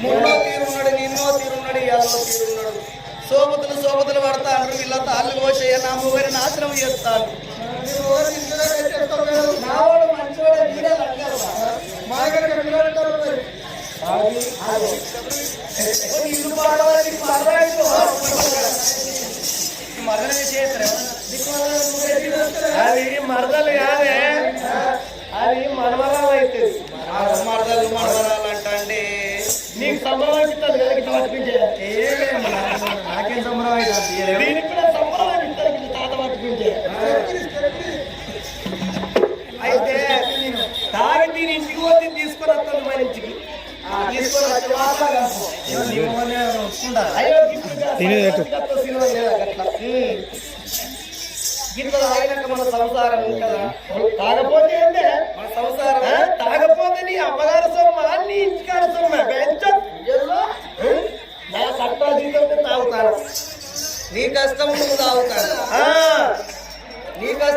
మున్నో తీరున్నాడు నిన్నో తీరున్నాడు ఎల్లో తీరున్నాడు సోపతులు పడతా అంటారు వీళ్ళ తాళ్ళు కోసేయ నా మొగరి నాశనం చేస్తాను అది మరదలు కాదే అది మనవరాలు అయితే మరదలు అంటే నీకు సంబరం అనిపిస్తుంది కదా ఇట్లా పట్టుకుంటే నాకేం సంబరం అయితే దీనికి కూడా సంబరం అనిపిస్తుంది తాత పట్టుకుంటే అయితే తాగి దీని ఇంటికి పోతే తీసుకొని వస్తాను మన ఇంటికి తీసుకొని అయ్యో సినిమా లేదా అట్లా గింత తాగినాక మన సంసారం ఉంటుందా? తాగపోతే ఏంటే మన సంసారం తాగపోతే నీ అమ్మగారు సొమ్మ నీ ఇంటికాడ సొమ్మ నా కట్టా జీతం తాగుతాను నీ కష్టం నువ్వు తాగుతాను నీ కష్టం